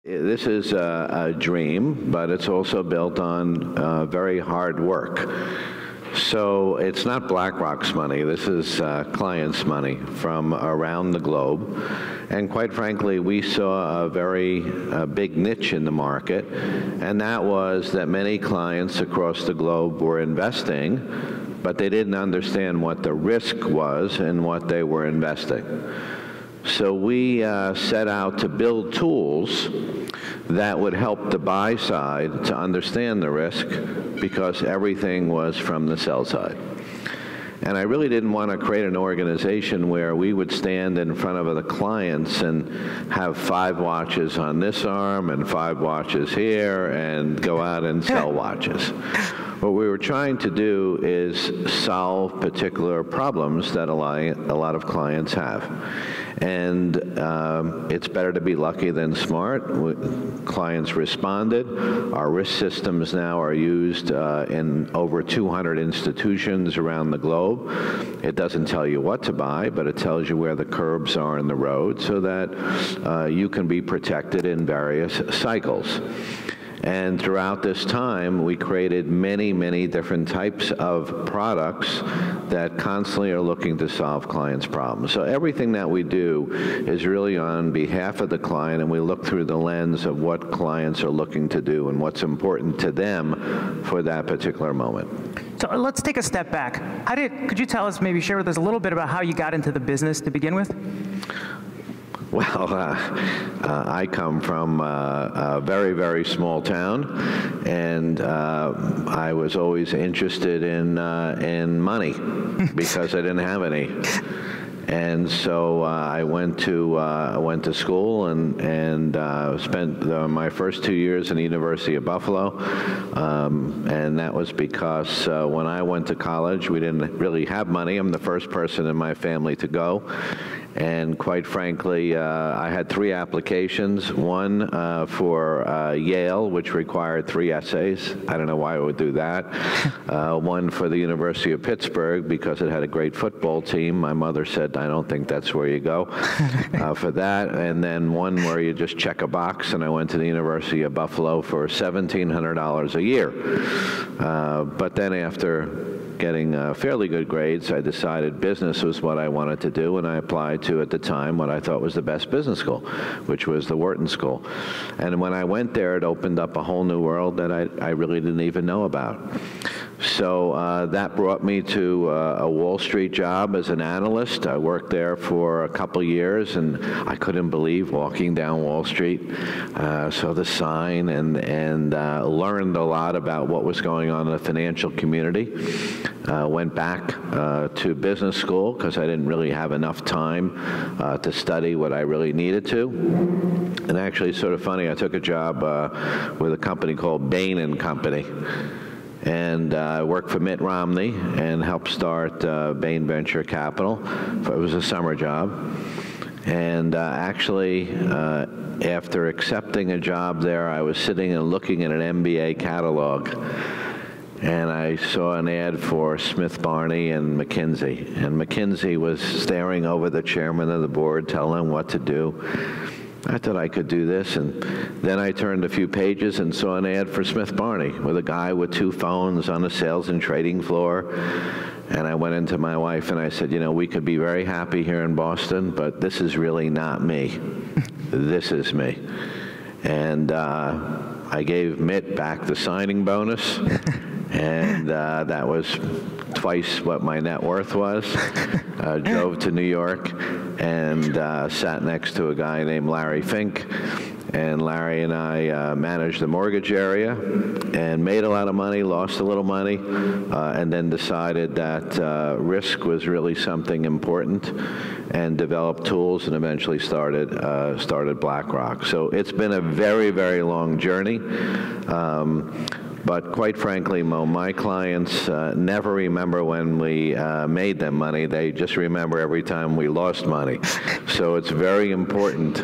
This is a dream, but it's also built on very hard work. So it's not BlackRock's money. This is clients' money from around the globe. And quite frankly, we saw a very big niche in the market, and that was that many clients across the globe were investing, but they didn't understand what the risk was and what they were investing. So we set out to build tools that would help the buy side to understand the risk, because everything was from the sell side. And I really didn't want to create an organization where we would stand in front of the clients and have 5 watches on this arm and 5 watches here and go out and sell watches. What we were trying to do is solve particular problems that a lot of clients have. And it's better to be lucky than smart. Clients responded. Our risk systems now are used in over 200 institutions around the globe. It doesn't tell you what to buy, but it tells you where the curbs are in the road so that you can be protected in various cycles. And throughout this time, we created many, many different types of products that constantly are looking to solve clients' problems. So everything that we do is really on behalf of the client, and we look through the lens of what clients are looking to do and what's important to them for that particular moment. So let's take a step back. Could you tell us, maybe share with us a little bit about how you got into the business to begin with? Well, I come from a very, very small town, and I was always interested in money because I didn't have any. And so I went to school and spent my first 2 years in the University of Buffalo, and that was because when I went to college, we didn't really have money. I'm the first person in my family to go. And quite frankly, I had 3 applications, one for Yale, which required 3 essays. I don't know why I would do that. One for the University of Pittsburgh, because it had a great football team. My mother said, I don't think that's where you go for that. And then one where you just check a box, and I went to the University of Buffalo for $1,700 a year. But then after getting fairly good grades, I decided business was what I wanted to do, and I applied to, at the time, what I thought was the best business school, which was the Wharton School. And when I went there, it opened up a whole new world that I really didn't even know about. So that brought me to a Wall Street job as an analyst. I worked there for a couple years, and I couldn't believe walking down Wall Street. Saw the sign and learned a lot about what was going on in the financial community. Went back to business school because I didn't really have enough time to study what I really needed to. And actually, it's sort of funny, I took a job with a company called Bain & Company. And I worked for Mitt Romney and helped start Bain Venture Capital. It was a summer job. And actually, after accepting a job there, I was sitting and looking at an MBA catalog. And I saw an ad for Smith Barney and McKinsey. And McKinsey was staring over the chairman of the board, telling him what to do. I thought I could do this, and then I turned a few pages and saw an ad for Smith Barney with a guy with 2 phones on the sales and trading floor. And I went into my wife and I said, you know, we could be very happy here in Boston, but this is really not me. This is me. And I gave Mitt back the signing bonus, and that was twice what my net worth was. Drove to New York and sat next to a guy named Larry Fink. And Larry and I managed the mortgage area and made a lot of money, lost a little money, and then decided that risk was really something important, and developed tools and eventually started BlackRock. So it's been a very, very long journey. But quite frankly, Mo, my clients never remember when we made them money. They just remember every time we lost money. So it's very important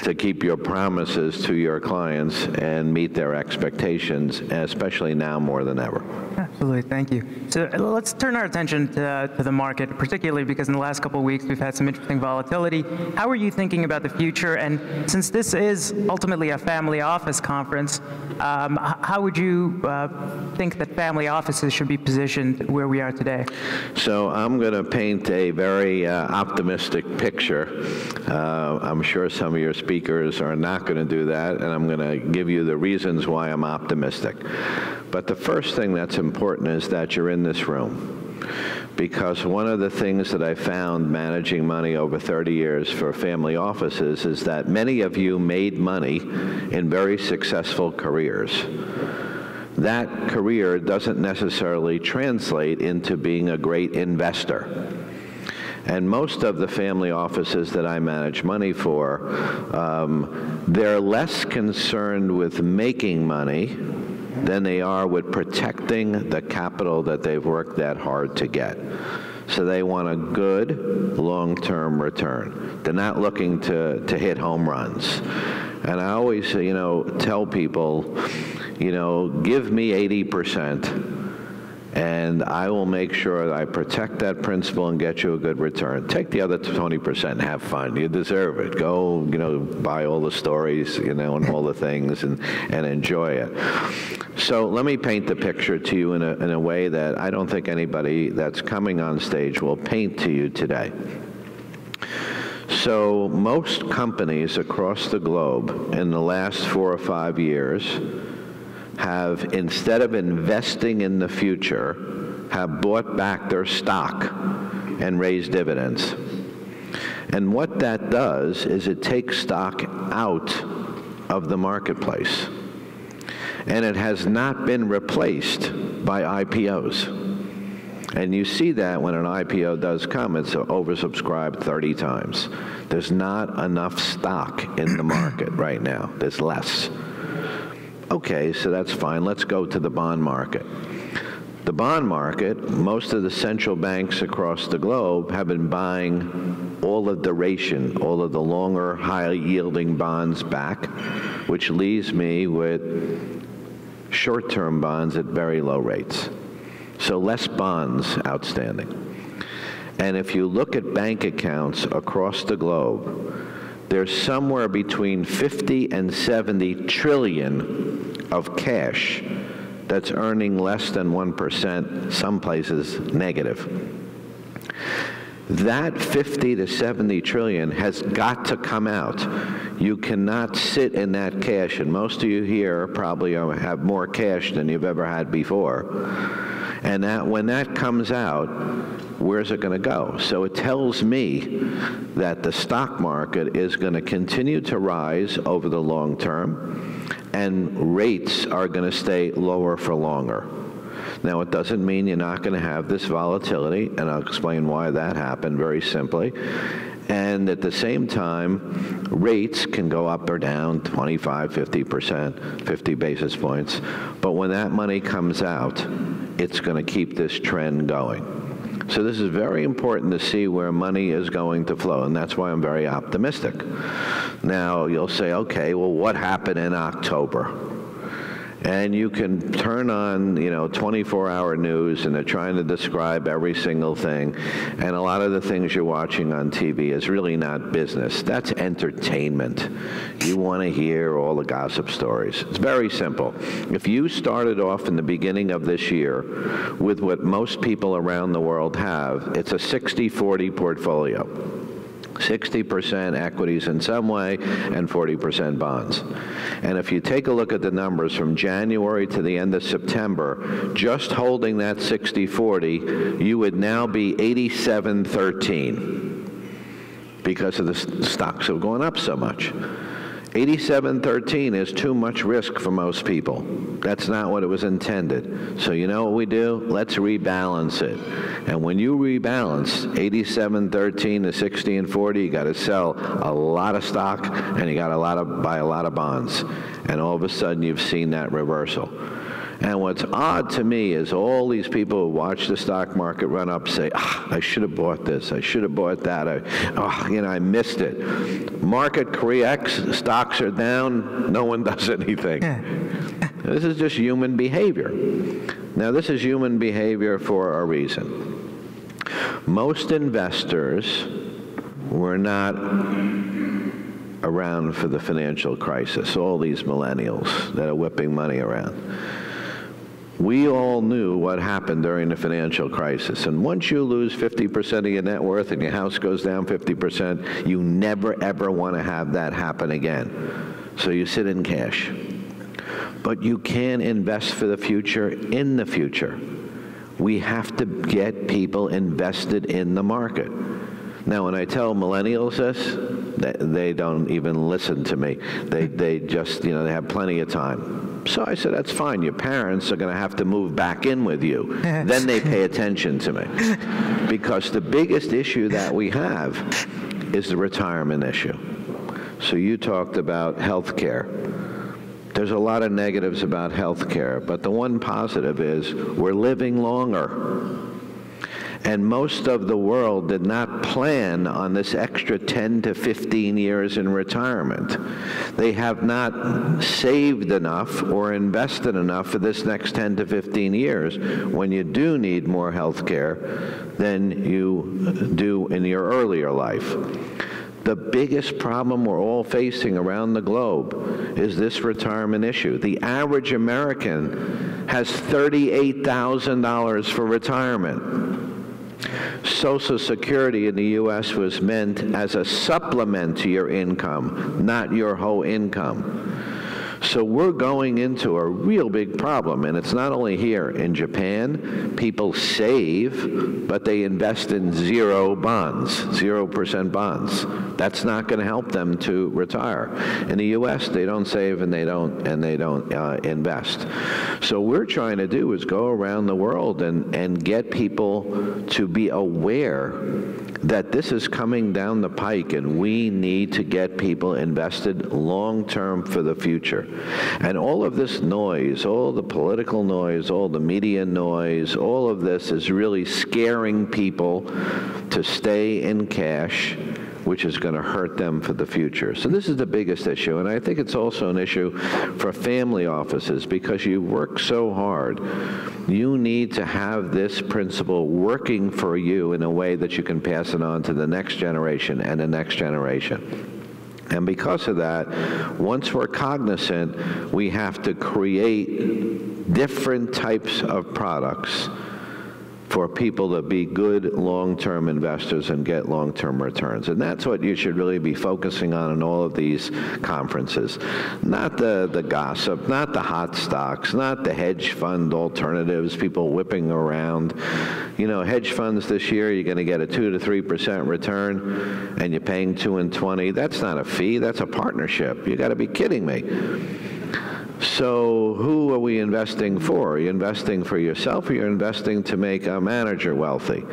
to keep your promises to your clients and meet their expectations, especially now more than ever. Absolutely, thank you. So let's turn our attention to the market, particularly because in the last couple of weeks we've had some interesting volatility. How are you thinking about the future? And since this is ultimately a family office conference, how would you think that family offices should be positioned where we are today? So I'm going to paint a very optimistic picture. I'm sure some of your speakers are not going to do that, and I'm going to give you the reasons why I'm optimistic. But the first thing that's important is that you're in this room. Because one of the things that I found managing money over 30 years for family offices is that many of you made money in very successful careers. That career doesn't necessarily translate into being a great investor. And most of the family offices that I manage money for, they're less concerned with making money than they are with protecting the capital that they've worked that hard to get. So they want a good long-term return. They're not looking to hit home runs. And I always, tell people, give me 80%. And I will make sure that I protect that principal and get you a good return. Take the other 20% and have fun. You deserve it. Go, buy all the stories, and all the things and enjoy it. So let me paint the picture to you in a way that I don't think anybody that's coming on stage will paint to you today. So most companies across the globe in the last 4 or 5 years have, instead of investing in the future, have bought back their stock and raised dividends. And what that does is it takes stock out of the marketplace. And it has not been replaced by IPOs. And you see that when an IPO does come, it's oversubscribed 30 times. There's not enough stock in the market right now. There's less. Okay, so that's fine. Let's go to the bond market. The bond market, most of the central banks across the globe have been buying all of duration, all of the longer, high-yielding bonds back, which leaves me with short-term bonds at very low rates. So less bonds outstanding. And if you look at bank accounts across the globe, there's somewhere between 50 and 70 trillion of cash that's earning less than 1%, some places negative. That 50 to 70 trillion has got to come out. You cannot sit in that cash, and most of you here probably have more cash than you've ever had before. And that when that comes out, where's it going to go? So it tells me that the stock market is going to continue to rise over the long term, and rates are going to stay lower for longer. Now, it doesn't mean you're not going to have this volatility, and I'll explain why that happened very simply. And at the same time, rates can go up or down 25, 50%, 50 basis points. But when that money comes out, it's going to keep this trend going. So this is very important to see where money is going to flow, and that's why I'm very optimistic. Now, you'll say, okay, well, what happened in October? And you can turn on, 24-hour news, and they're trying to describe every single thing. And a lot of the things you're watching on TV is really not business. That's entertainment. You want to hear all the gossip stories. It's very simple. If you started off in the beginning of this year with what most people around the world have, it's a 60-40 portfolio. 60% equities in some way and 40% bonds. And if you take a look at the numbers from January to the end of September, just holding that 60-40, you would now be 87-13 because of the stocks have gone up so much. 87-13 is too much risk for most people. That's not what it was intended. So you know what we do? Let's rebalance it. And when you rebalance 87-13 to 60-40, you got to sell a lot of stock and you got to buy a lot of bonds. And all of a sudden you've seen that reversal. And what's odd to me is all these people who watch the stock market run up say, I should have bought this, I should have bought that, I missed it. Market corrects, stocks are down, no one does anything. This is just human behavior. Now, this is human behavior for a reason. Most investors were not around for the financial crisis, all these millennials that are whipping money around. We all knew what happened during the financial crisis. And once you lose 50% of your net worth and your house goes down 50%, you never, ever want to have that happen again. So you sit in cash. But you can invest for the future in the future. We have to get people invested in the market. Now, when I tell millennials this, they don't even listen to me. They just, they have plenty of time. So I said, that's fine. Your parents are going to have to move back in with you. Then they pay attention to me. Because the biggest issue that we have is the retirement issue. So you talked about health care. There's a lot of negatives about health care, but the one positive is we're living longer. And most of the world did not plan on this extra 10 to 15 years in retirement. They have not saved enough or invested enough for this next 10 to 15 years when you do need more health care than you do in your earlier life. The biggest problem we're all facing around the globe is this retirement issue. The average American has $38,000 for retirement. Social Security in the U.S. was meant as a supplement to your income, not your whole income. So we're going into a real big problem, and it's not only here. In Japan, people save, but they invest in 0% bonds. That's not going to help them to retire. In the U.S., they don't save and they don't invest. So what we're trying to do is go around the world and get people to be aware that this is coming down the pike, and we need to get people invested long-term for the future. And all of this noise, all the political noise, all the media noise, all of this is really scaring people to stay in cash, which is going to hurt them for the future. So this is the biggest issue, and I think it's also an issue for family offices, because you work so hard. You need to have this principle working for you in a way that you can pass it on to the next generation and the next generation. And because of that, once we're cognizant, we have to create different types of products for people to be good long-term investors and get long-term returns. And that's what you should really be focusing on in all of these conferences. Not the gossip, not the hot stocks, not the hedge fund alternatives, people whipping around. Hedge funds this year, you're going to get a 2 to 3% return, and you're paying 2 and 20. That's not a fee, that's a partnership. You got to be kidding me. So who are we investing for? Are you investing for yourself, or you're investing to make a manager wealthy?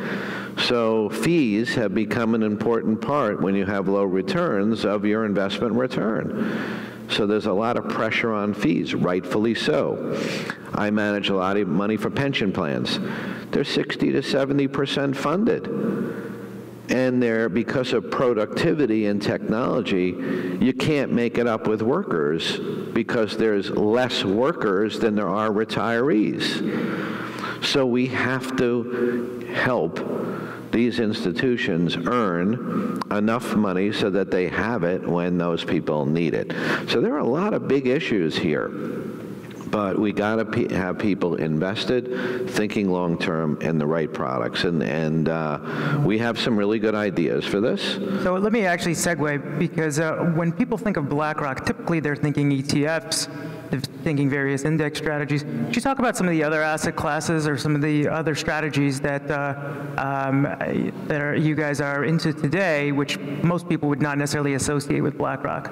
So fees have become an important part when you have low returns of your investment return. So there's a lot of pressure on fees, rightfully so. I manage a lot of money for pension plans. They're 60 to 70% funded. And because of productivity and technology, you can't make it up with workers because there's less workers than there are retirees. So we have to help these institutions earn enough money so that they have it when those people need it. So there are a lot of big issues here. But we got to have people invested, thinking long-term, in the right products. And we have some really good ideas for this. So let me actually segue, because when people think of BlackRock, typically they're thinking ETFs, they're thinking various index strategies. Could you talk about some of the other asset classes or some of the other strategies that you guys are into today, which most people would not necessarily associate with BlackRock?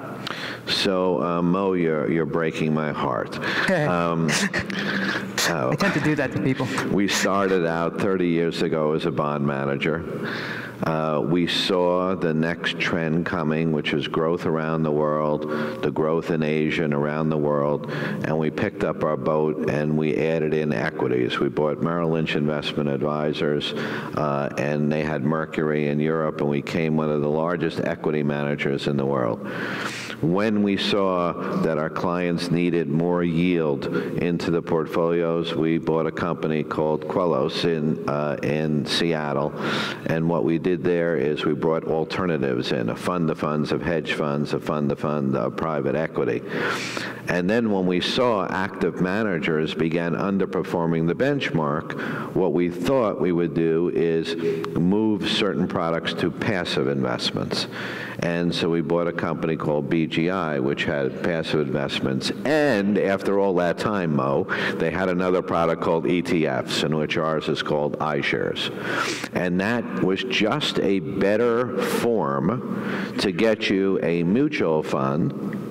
So, Mo, you're breaking my heart. I tend to do that to people. We started out 30 years ago as a bond manager. We saw the next trend coming, which is growth around the world, the growth in Asia and around the world, and we picked up our boat and we added in equities. We bought Merrill Lynch Investment Advisors, and they had Mercury in Europe, and we became one of the largest equity managers in the world. When we saw that our clients needed more yield into the portfolios, we bought a company called Quellos in Seattle, and what we did there is we brought alternatives in, a fund of funds of hedge funds, a fund of fund of private equity. And then when we saw active managers began underperforming the benchmark, what we thought we would do is move certain products to passive investments. And so we bought a company called BGI, which had passive investments. And after all that time, Mo, they had another product called ETFs, in which ours is called iShares. And that was just a better form to get you a mutual fund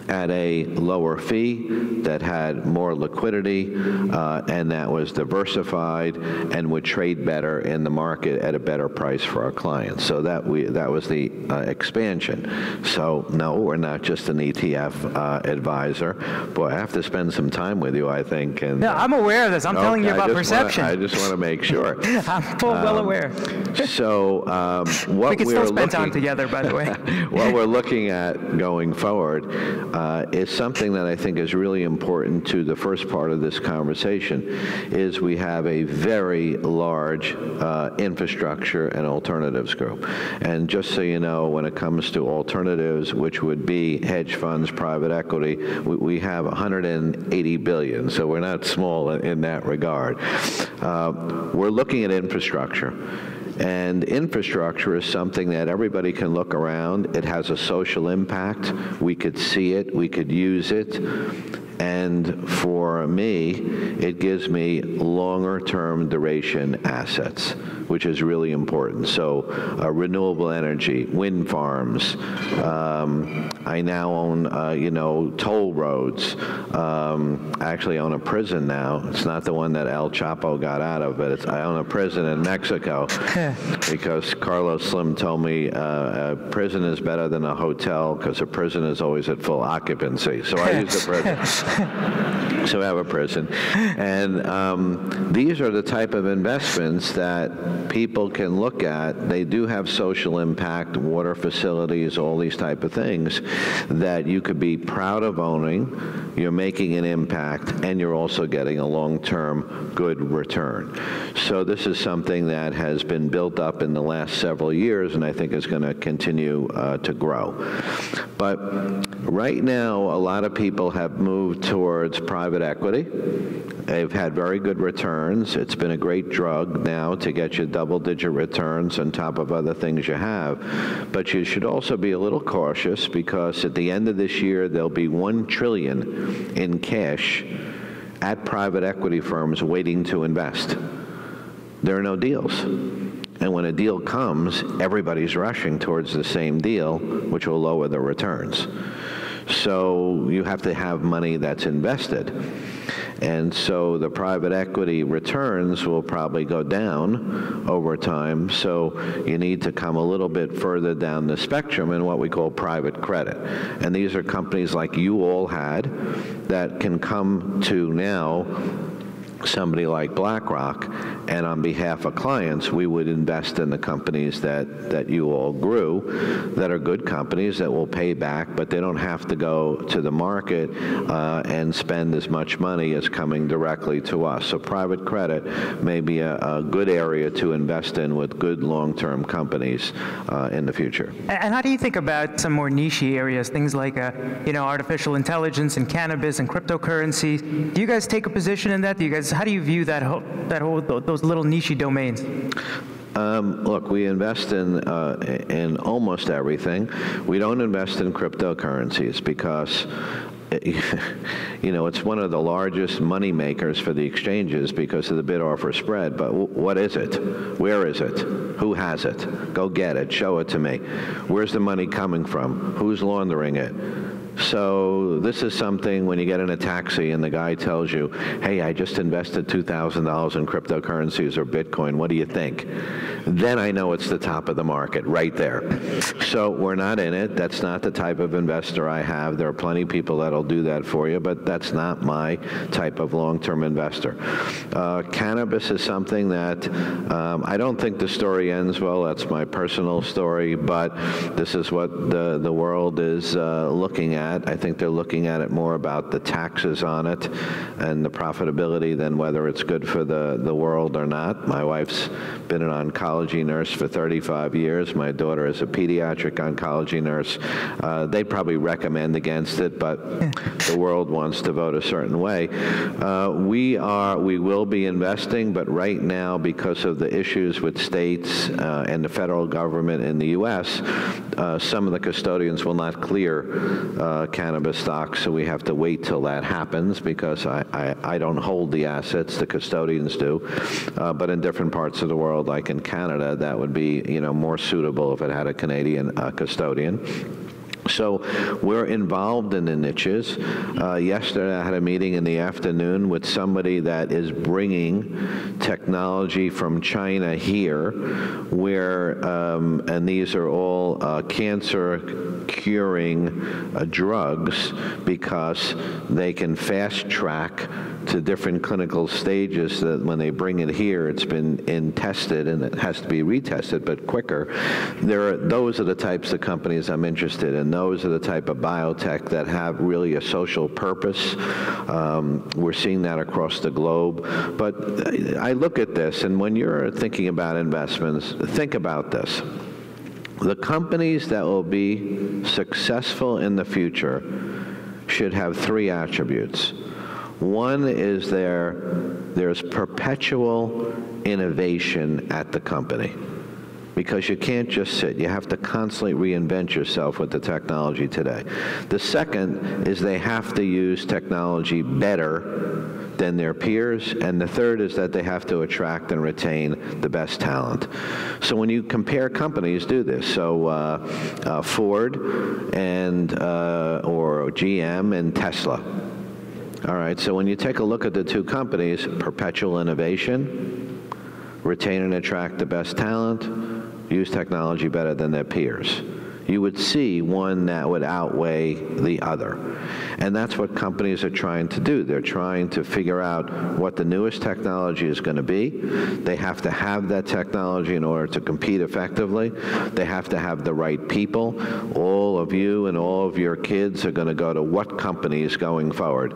at a lower fee that had more liquidity and that was diversified and would trade better in the market at a better price for our clients. So that was the expansion. So no, we're not just an ETF advisor. Boy, I have to spend some time with you, I think. And, no, I'm aware of this. I'm telling you about perception. I just want to make sure. I'm well aware. So what we can still spend time together, by the way. What we're looking at going forward is something that I think is really important to the first part of this conversation, is we have a very large infrastructure and alternatives group. And just so you know, when it comes to alternatives, which would be hedge funds, private equity, we have 180 billion, so we're not small in that regard. We're looking at infrastructure. And infrastructure is something that everybody can look around. It has a social impact. We could see it. We could use it. And for me, it gives me longer-term duration assets, which is really important. So renewable energy, wind farms. I now own, toll roads. I actually own a prison now. It's not the one that El Chapo got out of, but I own a prison in Mexico because Carlos Slim told me a prison is better than a hotel because a prison is always at full occupancy. So I use the prison. So we have a prison. And these are the type of investments that people can look at. They do have social impact, water facilities, all these type of things that you could be proud of owning. You're making an impact, and you're also getting a long-term good return. So this is something that has been built up in the last several years, and I think is going to continue to grow. But right now, a lot of people have moved towards private equity. They've had very good returns. It's been a great drug now to get you double-digit returns on top of other things you have. But you should also be a little cautious, because at the end of this year, there'll be $1 trillion in cash at private equity firms waiting to invest. There are no deals. And when a deal comes, everybody's rushing towards the same deal, which will lower the returns. So you have to have money that's invested. And so the private equity returns will probably go down over time. So you need to come a little bit further down the spectrum in what we call private credit. And these are companies like you all had that can come to now somebody like BlackRock, and on behalf of clients, we would invest in the companies that you all grew, that are good companies that will pay back, but they don't have to go to the market and spend as much money as coming directly to us. So private credit may be a good area to invest in with good long-term companies in the future. And how do you think about some more niche areas, things like artificial intelligence and cannabis and cryptocurrency? Do you guys take a position in that? How do you view those little niche domains? Look, we invest in almost everything. We don't invest in cryptocurrencies because it's one of the largest money makers for the exchanges because of the bid-offer spread. But what is it? Where is it? Who has it? Go get it. Show it to me. Where's the money coming from? Who's laundering it? So this is something when you get in a taxi and the guy tells you, hey, I just invested $2,000 in cryptocurrencies or Bitcoin, what do you think? then I know it's the top of the market right there. So we're not in it. That's not the type of investor I have. There are plenty of people that'll do that for you, but that's not my type of long-term investor. Cannabis is something that I don't think the story ends well. That's my personal story, but this is what the world is looking at. I think they're looking at it more about the taxes on it and the profitability than whether it's good for the world or not. My wife's been an oncology nurse for 35 years. My daughter is a pediatric oncology nurse. They'd probably recommend against it, but the world wants to vote a certain way. We will be investing, but right now, because of the issues with states and the federal government in the U.S., some of the custodians will not clear cannabis stocks, so we have to wait till that happens, because I don't hold the assets, the custodians do. But in different parts of the world, like in Canada, that would be, more suitable if it had a Canadian custodian. So we're involved in the niches. Yesterday I had a meeting in the afternoon with somebody that is bringing technology from China here, where, and these are all cancer curing drugs, because they can fast track to different clinical stages that when they bring it here, it's been tested and it has to be retested, but quicker. Those are the types of companies I'm interested in. Those are the type of biotech that have really a social purpose. We're seeing that across the globe. But I look at this, and when you're thinking about investments, think about this. The companies that will be successful in the future should have three attributes. One is there's perpetual innovation at the company, because you can't just sit. You have to constantly reinvent yourself with the technology today. The second is they have to use technology better than their peers, and the third is that they have to attract and retain the best talent. So when you compare companies, do this. So Ford and or GM and Tesla. All right, so when you take a look at the two companies, perpetual innovation, retain and attract the best talent, use technology better than their peers, you would see one that would outweigh the other. And that's what companies are trying to do. They're trying to figure out what the newest technology is going to be. They have to have that technology in order to compete effectively. They have to have the right people. All of you and all of your kids are going to go to what companies going forward?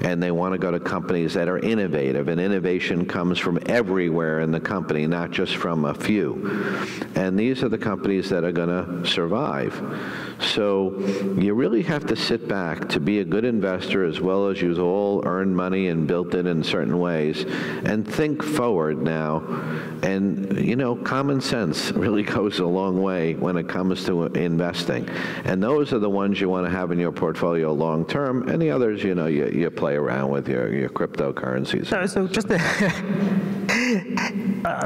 And they want to go to companies that are innovative. And innovation comes from everywhere in the company, not just from a few. And these are the companies that are going to survive. So you really have to sit back to be a good investor, as well as you've all earned money and built it in certain ways, and think forward now. And, common sense really goes a long way when it comes to investing. And those are the ones you want to have in your portfolio long term, and the others, you play around with your cryptocurrencies. So just to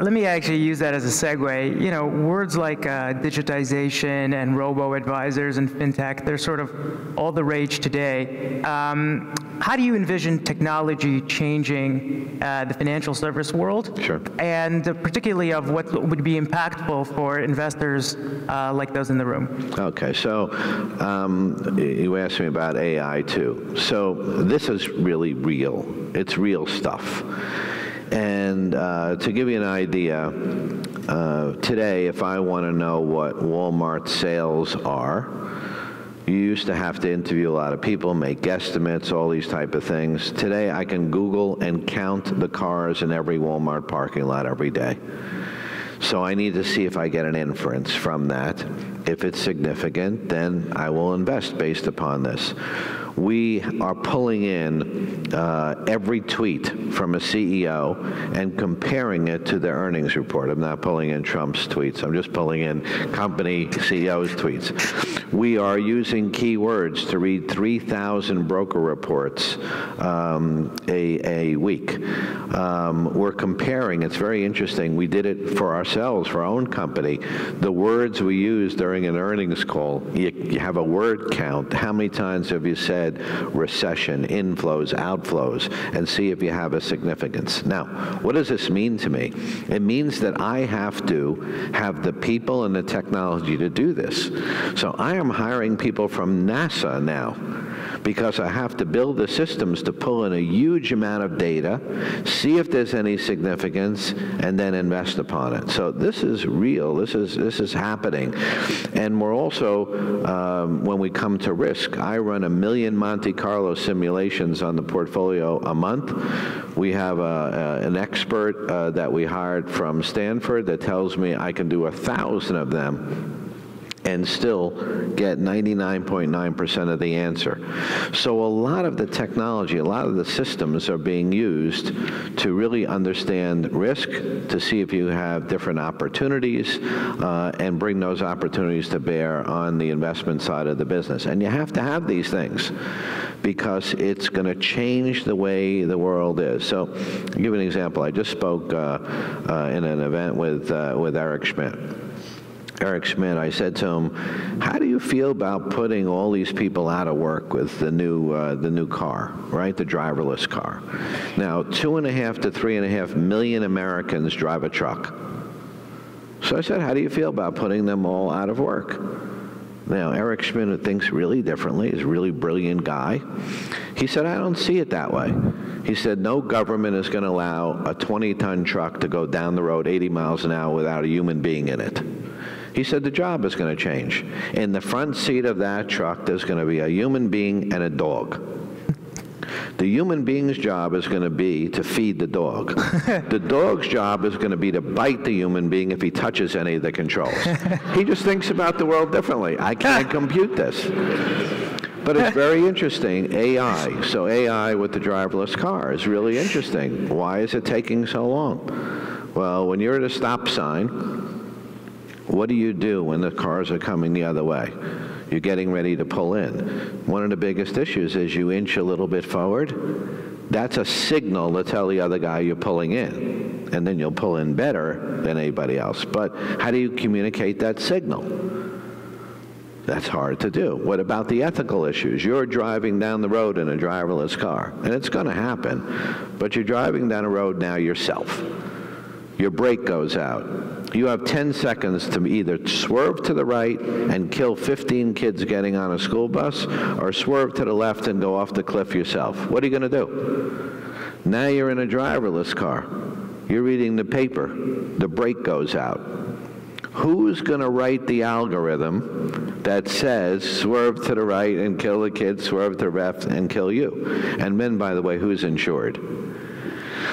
let me actually use that as a segue. Words like digitization and robo-advisors and fintech, they're sort of all the rage today. How do you envision technology changing the financial service world? Sure. And particularly of what would be impactful for investors like those in the room? Okay, so you asked me about AI too. So this is really real. It's real stuff. And to give you an idea, today, if I want to know what Walmart sales are, you used to have to interview a lot of people, make guesstimates, all these type of things. Today, I can Google and count the cars in every Walmart parking lot every day. So I need to see if I get an inference from that. If it's significant, then I will invest based upon this. We are pulling in every tweet from a CEO and comparing it to their earnings report. I'm not pulling in Trump's tweets. I'm just pulling in company CEOs' tweets. We are using keywords to read 3,000 broker reports a week. We're comparing. It's very interesting. We did it for ourselves, for our own company. The words we use during an earnings call, you have a word count. How many times have you said, Fed, recession, inflows, outflows, and see if you have a significance. Now, what does this mean to me? It means that I have to have the people and the technology to do this. So I am hiring people from NASA now, because I have to build the systems to pull in a huge amount of data, see if there's any significance, and then invest upon it. So this is real. This is happening. And we're also, when we come to risk, I run 1 million Monte Carlo simulations on the portfolio a month. We have an expert that we hired from Stanford that tells me I can do 1,000 of them and still get 99.9% of the answer. So a lot of the technology, a lot of the systems are being used to really understand risk, to see if you have different opportunities, and bring those opportunities to bear on the investment side of the business. And you have to have these things, because it's going to change the way the world is. So I'll give you an example. I just spoke in an event with Eric Schmidt. Eric Schmidt, I said to him, how do you feel about putting all these people out of work with the new car, right? The driverless car. Now, 2.5 to 3.5 million Americans drive a truck. So I said, how do you feel about putting them all out of work? Now, Eric Schmidt thinks really differently. He's a really brilliant guy. He said, I don't see it that way. He said, no government is going to allow a 20-ton truck to go down the road 80 miles an hour without a human being in it. He said the job is going to change. In the front seat of that truck, there's going to be a human being and a dog. The human being's job is going to be to feed the dog. The dog's job is going to be to bite the human being if he touches any of the controls. He just thinks about the world differently. I can't compute this. But it's very interesting, AI. So AI with the driverless car is really interesting. Why is it taking so long? Well, when you're at a stop sign, what do you do when the cars are coming the other way? You're getting ready to pull in. One of the biggest issues is you inch a little bit forward. That's a signal to tell the other guy you're pulling in. And then you'll pull in better than anybody else. But how do you communicate that signal? That's hard to do. What about the ethical issues? You're driving down the road in a driverless car, and it's going to happen, but you're driving down a road now yourself. Your brake goes out. You have 10 seconds to either swerve to the right and kill 15 kids getting on a school bus, or swerve to the left and go off the cliff yourself. What are you going to do? Now you're in a driverless car. You're reading the paper. The brake goes out. Who's going to write the algorithm that says swerve to the right and kill the kid, swerve to the left and kill you? And then, by the way, who's insured?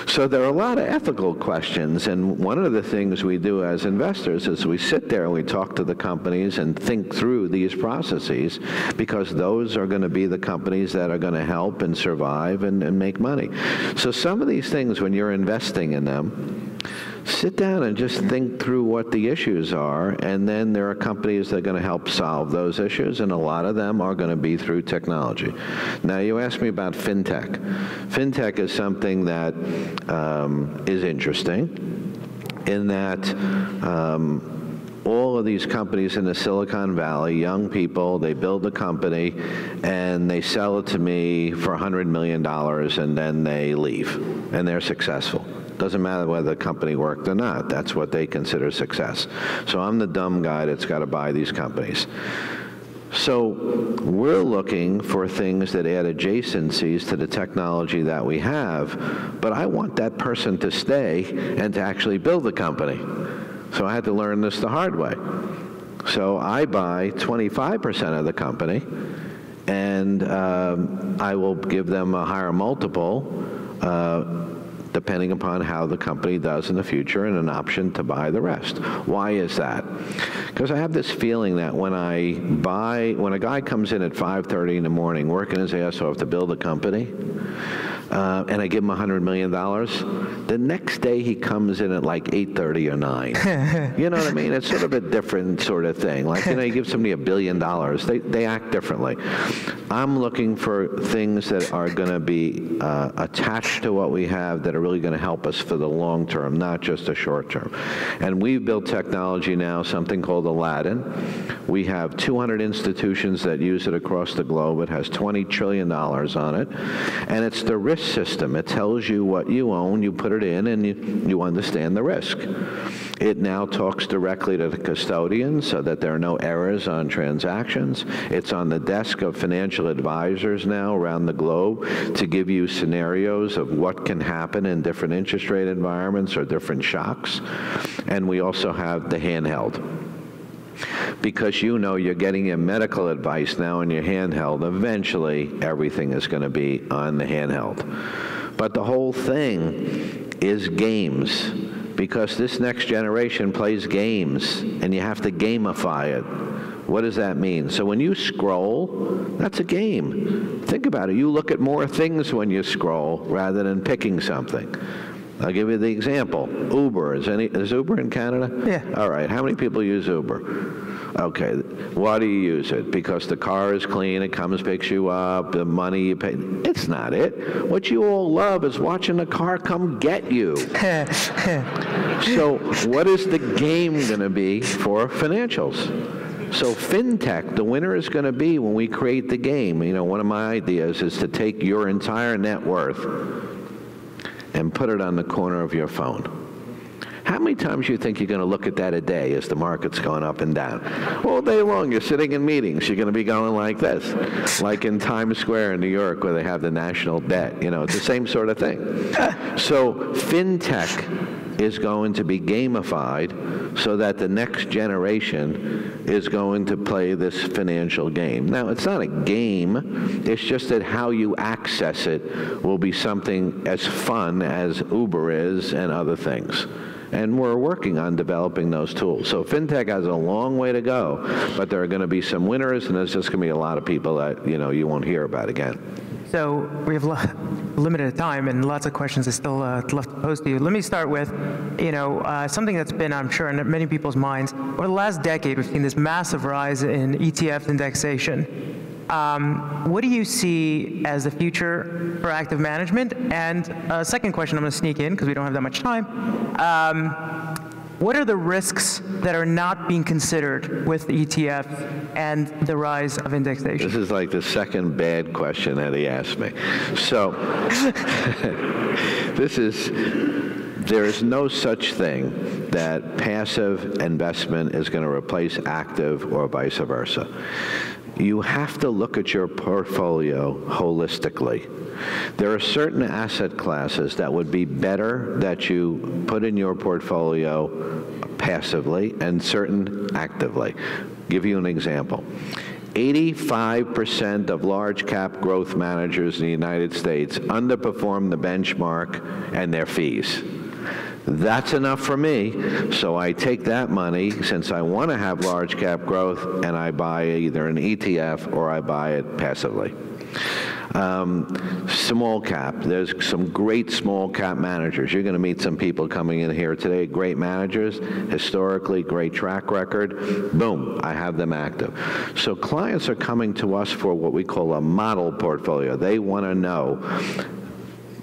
So there are a lot of ethical questions, and one of the things we do as investors is we sit there and we talk to the companies and think through these processes, because those are going to be the companies that are going to help and survive and make money. So some of these things, when you're investing in them, sit down and just think through what the issues are, and then there are companies that are going to help solve those issues, and a lot of them are going to be through technology. Now, you asked me about Fintech. Fintech is something that is interesting in that all of these companies in the Silicon Valley, young people, they build a company and they sell it to me for $100 million, and then they leave, and they're successful. Doesn't matter whether the company worked or not. That's what they consider success. So I'm the dumb guy that's got to buy these companies. So we're looking for things that add adjacencies to the technology that we have, but I want that person to stay and to actually build the company. So I had to learn this the hard way. So I buy 25% of the company, and I will give them a higher multiple depending upon how the company does in the future, and an option to buy the rest. Why is that? Because I have this feeling that when a guy comes in at 5:30 in the morning working his ass off to build a company, and I give him $100 million, the next day he comes in at like 8:30 or 9. You know what I mean? It's sort of a different sort of thing. Like, you know, you give somebody $1 billion, they act differently. I'm looking for things that are going to be attached to what we have, that are really going to help us for the long term, not just the short term. And we've built technology now, something called Aladdin. We have 200 institutions that use it across the globe. It has $20 trillion on it. And it's the risk system. It tells you what you own, you put it in, and you understand the risk. It now talks directly to the custodian so that there are no errors on transactions. It's on the desk of financial advisors now around the globe to give you scenarios of what can happen in different interest rate environments or different shocks. And we also have the handheld. Because you know you're getting your medical advice now in your handheld, eventually everything is going to be on the handheld. But the whole thing is games, because this next generation plays games, and you have to gamify it. What does that mean? So when you scroll, that's a game. Think about it. You look at more things when you scroll rather than picking something. I'll give you the example. Uber. Is Uber in Canada? Yeah. All right. How many people use Uber? Okay. Why do you use it? Because the car is clean, it comes, picks you up, the money you pay. It's not it. What you all love is watching the car come get you. So what is the game going to be for financials? So Fintech, the winner is going to be when we create the game. You know, one of my ideas is to take your entire net worth and put it on the corner of your phone. How many times do you think you're going to look at that a day as the market's going up and down? All day long, you're sitting in meetings. You're going to be going like this, like in Times Square in New York where they have the national debt. You know, it's the same sort of thing. So Fintech is going to be gamified so that the next generation is going to play this financial game. Now, it's not a game. It's just that how you access it will be something as fun as Uber is and other things. And we're working on developing those tools. So Fintech has a long way to go, but there are going to be some winners, and there's just going to be a lot of people that, you know, you won't hear about again. So we have limited time and lots of questions I still left to pose to you. Let me start with, you know, something that's been, I'm sure, in many people's minds. Over the last decade, we've seen this massive rise in ETF indexation. What do you see as the future for active management? And a second question I'm going to sneak in because we don't have that much time. What are the risks that are not being considered with the ETF and the rise of indexation? This is like the second bad question that he asked me. So there is no such thing that passive investment is going to replace active or vice versa. You have to look at your portfolio holistically. There are certain asset classes that would be better that you put in your portfolio passively and certain actively. Give you an example. 85% of large cap growth managers in the United States underperform the benchmark and their fees. That's enough for me, so I take that money, since I want to have large cap growth, and I buy either an ETF or I buy it passively. Small cap, there's some great small cap managers. You're going to meet some people coming in here today, great managers, historically great track record. Boom, I have them active. So clients are coming to us for what we call a model portfolio. They want to know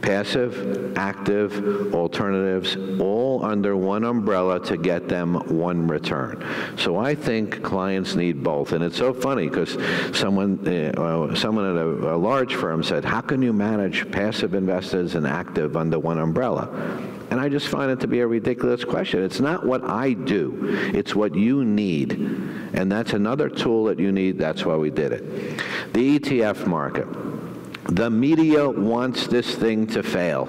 passive, active, alternatives, all under one umbrella to get them one return. So I think clients need both. And it's so funny because someone at a large firm said, how can you manage passive investors and active under one umbrella? And I just find it to be a ridiculous question. It's not what I do. It's what you need. And that's another tool that you need. That's why we did it. The ETF market. The media wants this thing to fail.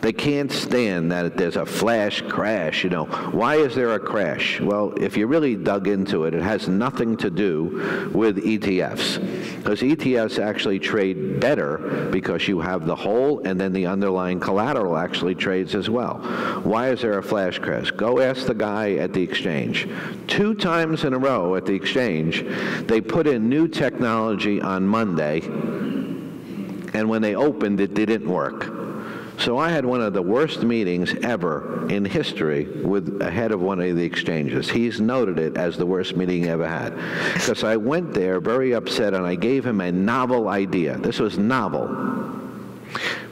They can't stand that there's a flash crash, you know. Why is there a crash? Well, if you really dug into it, it has nothing to do with ETFs. Because ETFs actually trade better because you have the whole and then the underlying collateral actually trades as well. Why is there a flash crash? Go ask the guy at the exchange. 2 times in a row at the exchange, they put in new technology on Monday, and when they opened it, didn't work. So I had one of the worst meetings ever in history with a head of one of the exchanges. He's noted it as the worst meeting he ever had. Because I went there very upset and I gave him a novel idea. This was novel.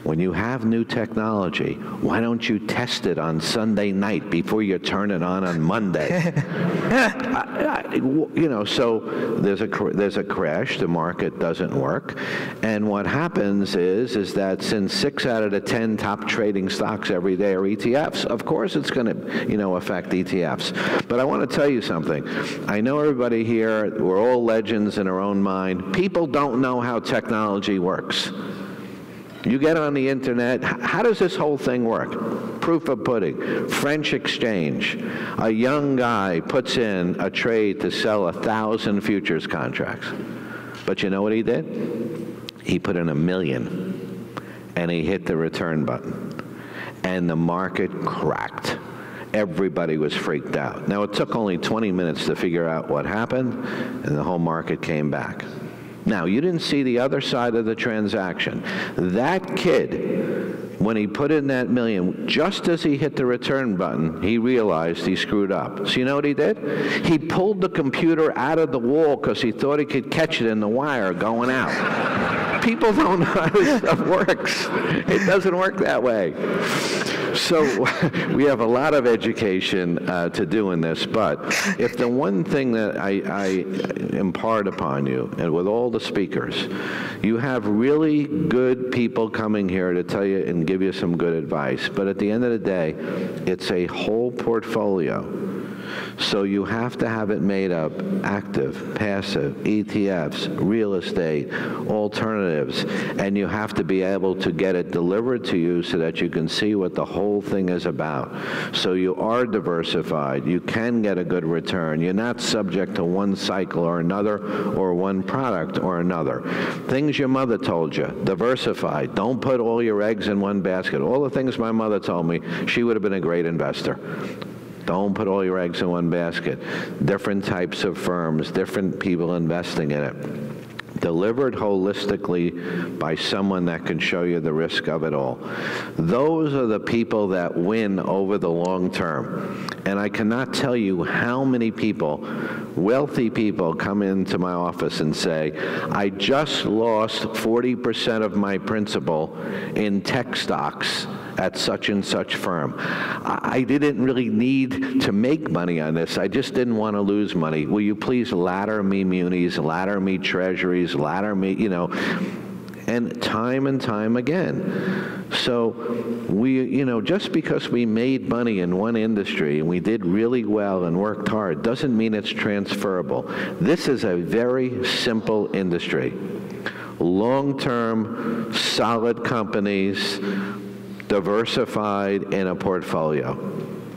When you have new technology, why don't you test it on Sunday night before you turn it on Monday? So there's a crash. The market doesn't work, and what happens is that since 6 out of the 10 top trading stocks every day are ETFs, of course it's going to affect ETFs. But I want to tell you something. I know everybody here, we're all legends in our own mind. People don't know how technology works. You get on the internet, how does this whole thing work? Proof of pudding, French exchange. A young guy puts in a trade to sell 1,000 futures contracts. But you know what he did? He put in $1 million, and he hit the return button. And the market cracked. Everybody was freaked out. Now, it took only 20 minutes to figure out what happened, and the whole market came back. Now, you didn't see the other side of the transaction. That kid, when he put in that $1 million, just as he hit the return button, he realized he screwed up. So you know what he did? He pulled the computer out of the wall because he thought he could catch it in the wire going out. People don't know how this stuff works. It doesn't work that way. So we have a lot of education to do in this, but if the one thing that I impart upon you, and with all the speakers, you have really good people coming here to tell you and give you some good advice, but at the end of the day, it's a whole portfolio. So you have to have it made up: active, passive, ETFs, real estate, alternatives, and you have to be able to get it delivered to you so that you can see what the whole thing is about. So you are diversified. You can get a good return. You're not subject to one cycle or another, or one product or another. Things your mother told you: diversify. Don't put all your eggs in one basket. All the things my mother told me, she would have been a great investor. Don't put all your eggs in one basket. Different types of firms, different people investing in it. Delivered holistically by someone that can show you the risk of it all. Those are the people that win over the long term. And I cannot tell you how many people, wealthy people, come into my office and say, I just lost 40% of my principal in tech stocks at such and such firm. I didn't really need to make money on this. I just didn't want to lose money. Will you please ladder me munis, ladder me treasuries, ladder me, and time again. So we, just because we made money in one industry and we did really well and worked hard doesn't mean it's transferable. This is a very simple industry. Long-term, solid companies, diversified in a portfolio.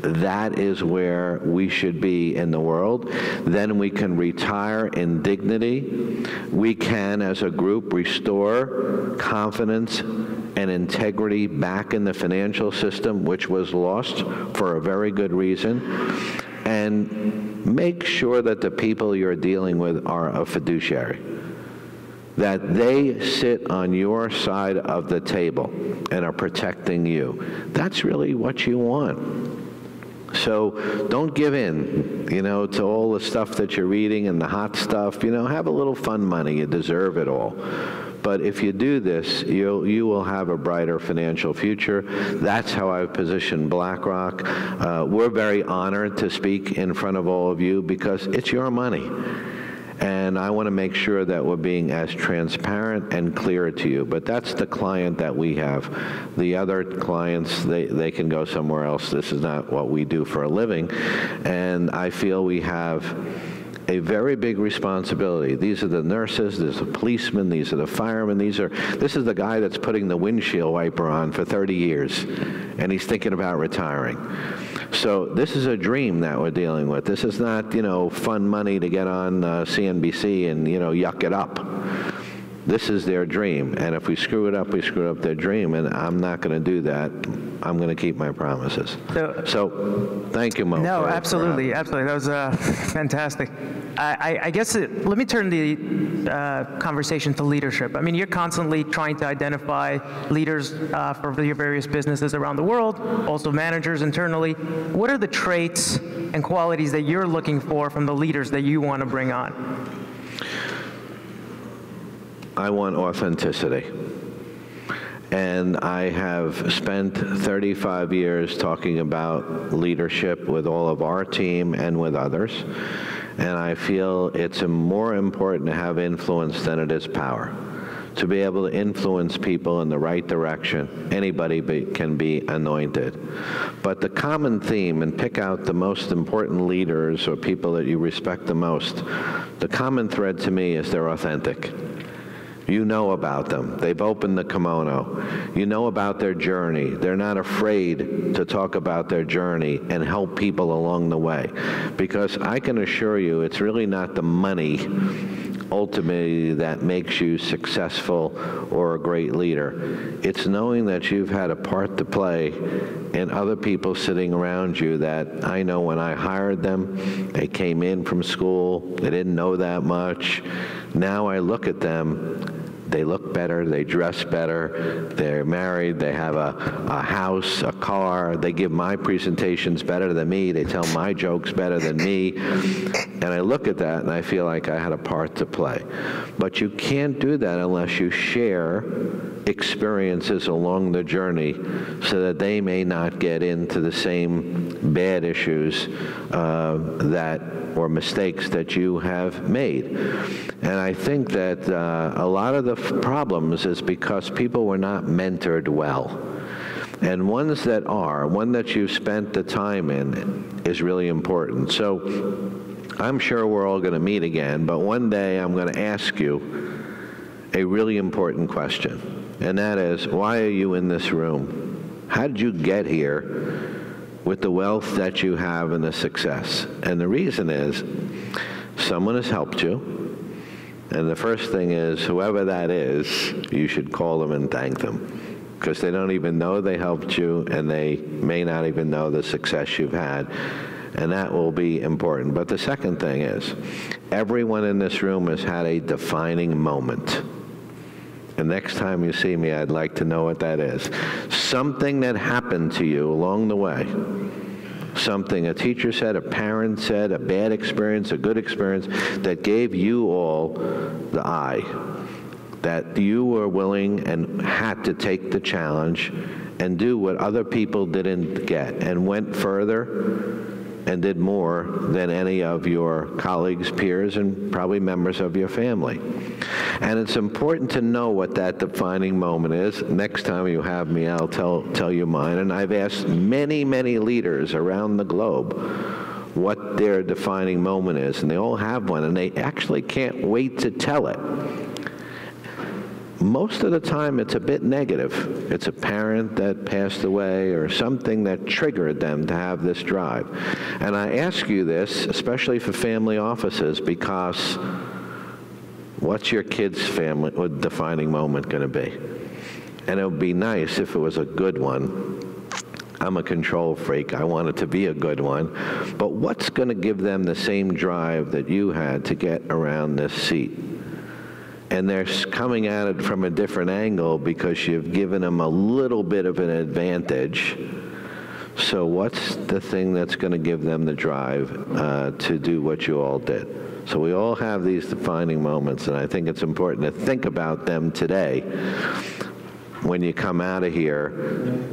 That is where we should be in the world. Then we can retire in dignity. We can, as a group, restore confidence and integrity back in the financial system, which was lost for a very good reason. And make sure that the people you're dealing with are a fiduciary, that they sit on your side of the table and are protecting you. That's really what you want. So don't give in, to all the stuff that you're reading and the hot stuff. Have a little fun money. You deserve it all. But if you do this, you will have a brighter financial future. That's how I've positioned BlackRock. We're very honored to speak in front of all of you because it's your money. And I want to make sure that we're being as transparent and clear to you. But that's the client that we have. The other clients, they can go somewhere else. This is not what we do for a living. And I feel we have a very big responsibility. These are the nurses, there's the policemen, these are the firemen, this is the guy that's putting the windshield wiper on for 30 years, and he's thinking about retiring. So this is a dream that we're dealing with. This is not, fun money to get on CNBC and, yuck it up. This is their dream, and if we screw it up, we screw up their dream, and I'm not going to do that. I'm going to keep my promises. So thank you, Mo. No, absolutely. That was fantastic. I guess let me turn the conversation to leadership. I mean, you're constantly trying to identify leaders for your various businesses around the world, also managers internally. What are the traits and qualities that you're looking for from the leaders that you want to bring on? I want authenticity. And I have spent 35 years talking about leadership with all of our team and with others. And I feel it's more important to have influence than it is power. To be able to influence people in the right direction, anybody can be anointed. But the common theme, and pick out the most important leaders or people that you respect the most, the common thread to me is they're authentic. You know about them. They've opened the kimono. You know about their journey. They're not afraid to talk about their journey and help people along the way. Because I can assure you, it's really not the money ultimately that makes you successful or a great leader. It's knowing that you've had a part to play in other people sitting around you that I know when I hired them, they came in from school, they didn't know that much. Now I look at them, they look better, they dress better, they're married, they have a house, a car, they give my presentations better than me, they tell my jokes better than me, and I look at that and I feel like I had a part to play. But you can't do that unless you share experiences along the journey so that they may not get into the same bad issues or mistakes that you have made. And I think that a lot of the problems is because people were not mentored well. And ones that are, one that you've spent the time in is really important. So I'm sure we're all going to meet again, but one day I'm going to ask you a really important question. And that is, why are you in this room? How did you get here with the wealth that you have and the success? And the reason is, someone has helped you. And the first thing is, whoever that is, you should call them and thank them. Because they don't even know they helped you, and they may not even know the success you've had. And that will be important. But the second thing is, everyone in this room has had a defining moment. And next time you see me, I'd like to know what that is. Something that happened to you along the way. Something a teacher said, a parent said, a bad experience, a good experience, that gave you all the eye. That you were willing and had to take the challenge and do what other people didn't get, and went further and did more than any of your colleagues, peers, and probably members of your family. And it's important to know what that defining moment is. Next time you have me, I'll tell you mine. And I've asked many, many leaders around the globe what their defining moment is, and they all have one, and they actually can't wait to tell it. Most of the time, it's a bit negative. It's a parent that passed away or something that triggered them to have this drive. And I ask you this, especially for family offices, because what's your kid's family defining moment going to be? And it would be nice if it was a good one. I'm a control freak. I want it to be a good one. But what's going to give them the same drive that you had to get around this seat? And they're coming at it from a different angle because you've given them a little bit of an advantage. So what's the thing that's going to give them the drive to do what you all did? So we all have these defining moments, and I think it's important to think about them today when you come out of here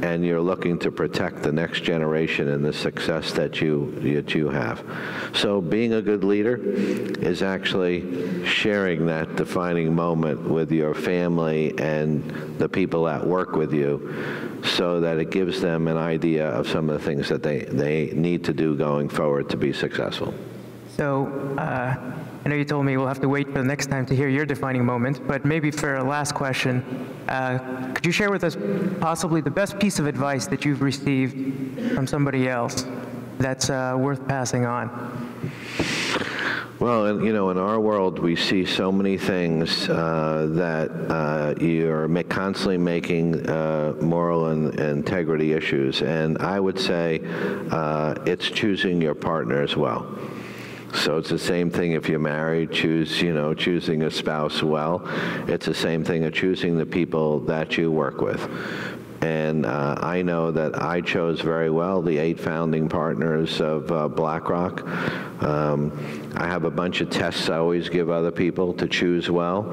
and you're looking to protect the next generation and the success that you have. So being a good leader is actually sharing that defining moment with your family and the people that work with you, so that it gives them an idea of some of the things that they need to do going forward to be successful. So I know you told me we'll have to wait for the next time to hear your defining moment, but maybe for a last question, could you share with us possibly the best piece of advice that you've received from somebody else that's worth passing on? Well, in our world, we see so many things that you're constantly making moral and integrity issues, and I would say it's choosing your partner as well. So it's the same thing if you're married, choosing a spouse well. It's the same thing of choosing the people that you work with. And I know that I chose very well the 8 founding partners of BlackRock. I have a bunch of tests I always give other people to choose well.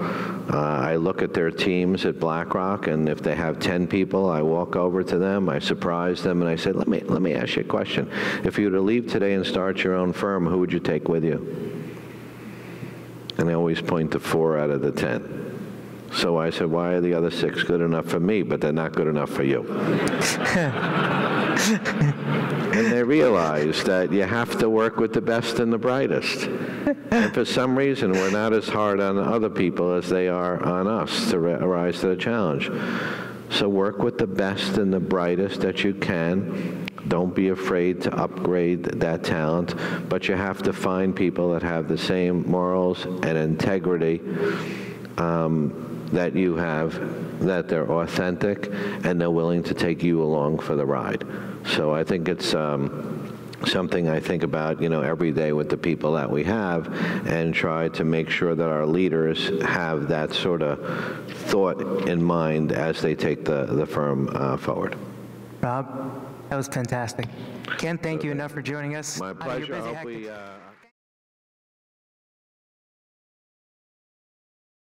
I look at their teams at BlackRock, and if they have 10 people, I walk over to them, I surprise them, and I say, let me ask you a question. If you were to leave today and start your own firm, who would you take with you? And they always point to 4 out of the 10. So I said, why are the other 6 good enough for me, but they're not good enough for you? And they realized that you have to work with the best and the brightest. And for some reason, we're not as hard on other people as they are on us to rise to the challenge. So work with the best and the brightest that you can. Don't be afraid to upgrade that talent, but you have to find people that have the same morals and integrity that you have, that they're authentic, and they're willing to take you along for the ride. So I think it's something I think about, every day with the people that we have, and try to make sure that our leaders have that sort of thought in mind as they take the firm forward. Rob, that was fantastic. Can't thank you enough for joining us. My pleasure.